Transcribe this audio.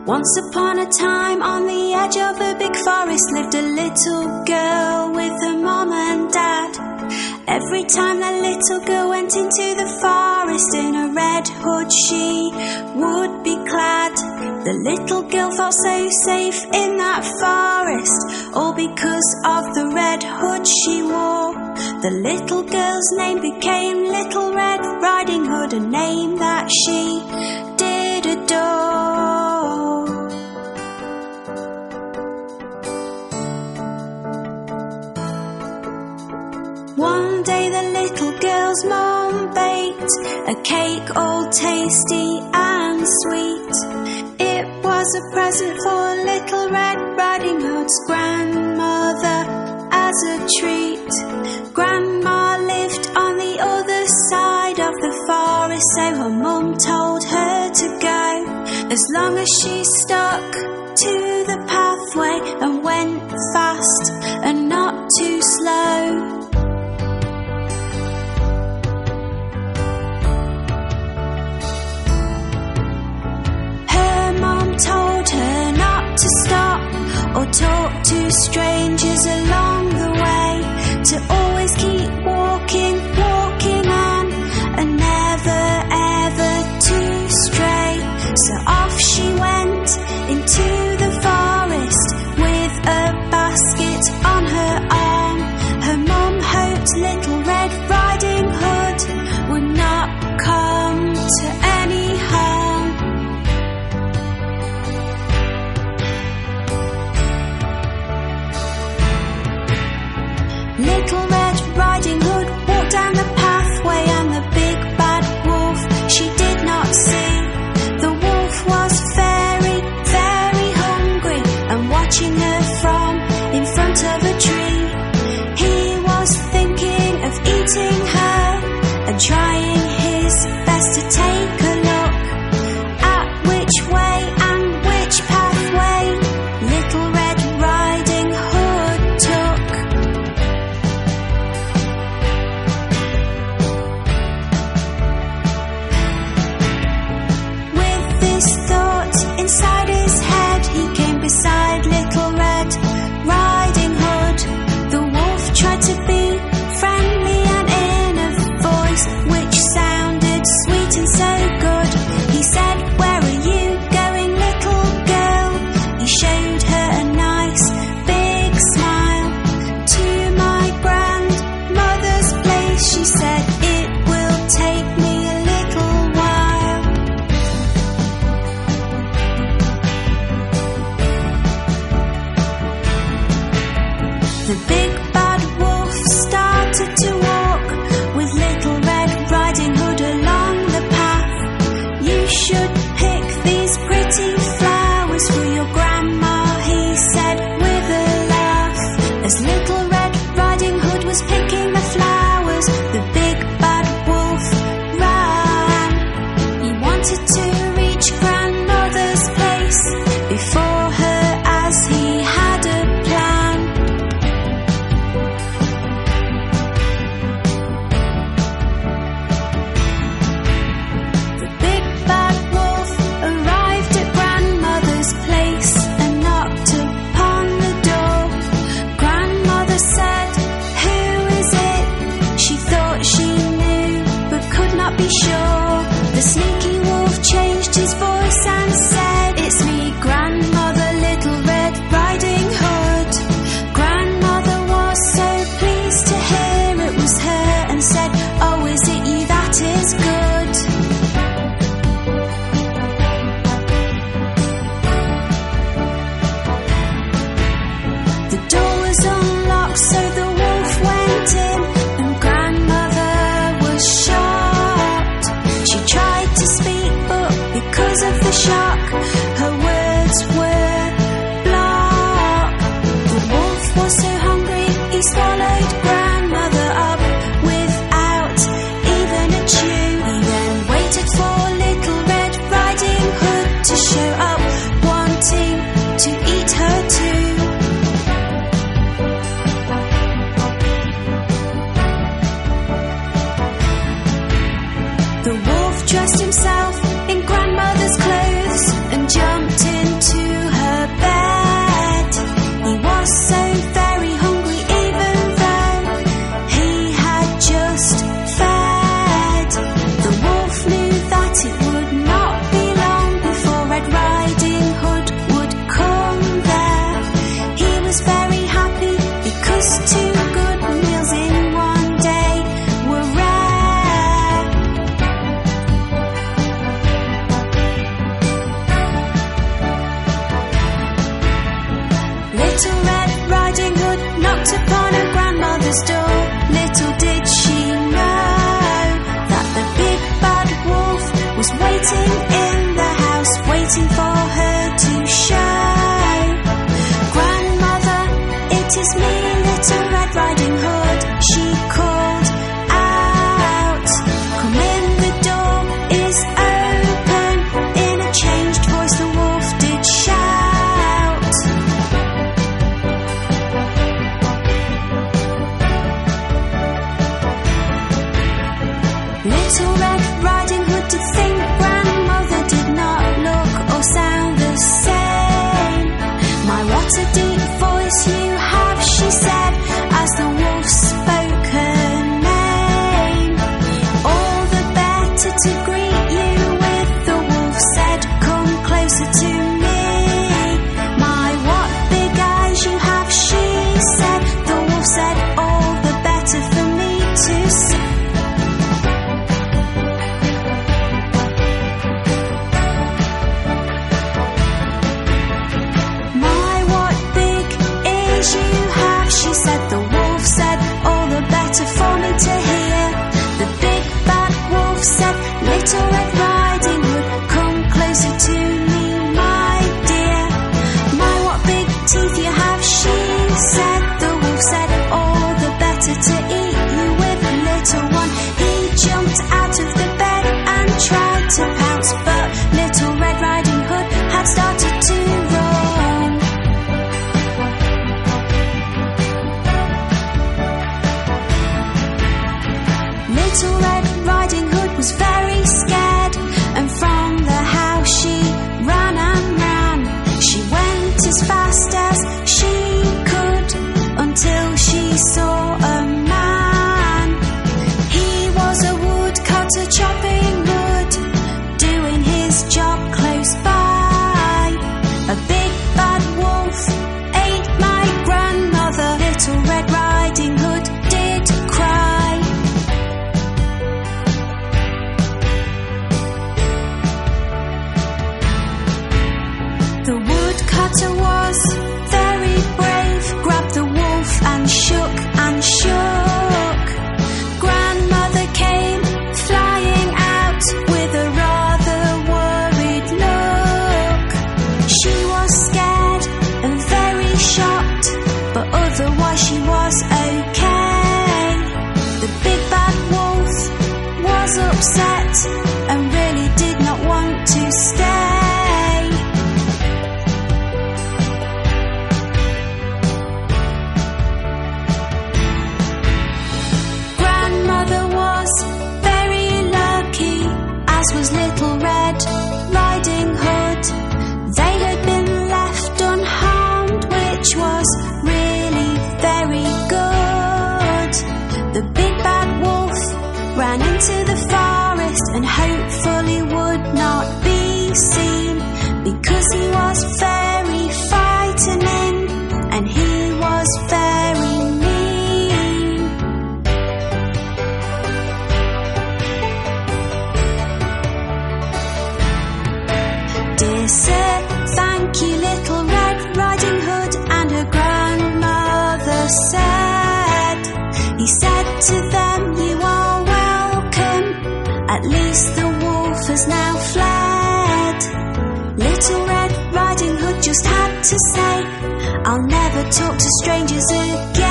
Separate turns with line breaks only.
Once upon a time, on the edge of a big forest, lived a little girl with her mom and dad. Every time the little girl went into the forest, in a red hood she would be clad. The little girl felt so safe in that forest, all because of the red hood she wore. The little girl's name became Little Red Riding Hood, a name that she did adore. One day the little girl's mom baked a cake all tasty and sweet. It was a present for Little Red Riding Hood's grandmother as a treat. Grandma lived on the other side of the forest, so her mum told her to go, as long as she stuck to the pathway and went fast and not too slow. Told her not to stop or talk to strangers along the way, to always keep walking, walking on, and never ever to stray. So off she went into the forest with a basket on her arm. Her mum hoped Little Red Riding Hood would not come to any harm. Little Red Riding Hood walked down the pathway, and the big bad wolf she did not see. The wolf was very, very hungry and watching her from in front of a tree. He was thinking of eating her and trying his best to take a look at which way and which pathway Little Red Riding Hood took. Inside his head, he came beside Little Red Riding Hood. The wolf tried to be friendly and Little Red Riding Hood did think grandmother did not look or sound the same. My, what a deep voice you have, she said, as the wolf spoke her name. All the better to greet you with, the wolf said, come closer to me. My, what big eyes you have, she said, the wolf said, all the better for me to see. She said, the wolf said, all the better for me to hear. The big bad wolf said, Little Red Riding Hood, come closer to me, my dear. My, what big teeth you have, she said. The wolf said, all the better to eat you with, little one. He jumped out of the bed and tried to pounce, but Little Red Riding Hood had started to run. Little Red Riding Hood was very scared, and from the house she ran and ran. She went as fast as she could until she saw a man. He was a woodcutter chopping wood, doing his job close by. A big bad wolf ate my grandmother. Little Red Riding Hood did cry. The woodcutter was very brave, grabbed the wolf and shook and shook. Grandmother came flying out with a rather worried look. She was scared and very shocked, but otherwise she was okay. The big bad wolf was upset and really did not want to stay. Was Little Red Riding Hood. They had been left unharmed, which was really very good. The big bad wolf ran into the forest and hopefully would not be seen, because he was very frightening and he was very mean. Dear sir, thank you, Little Red Riding Hood, and her grandmother said. He said to them, you are welcome, at least the wolf has now fled. Little Red Riding Hood just had to say, I'll never talk to strangers again.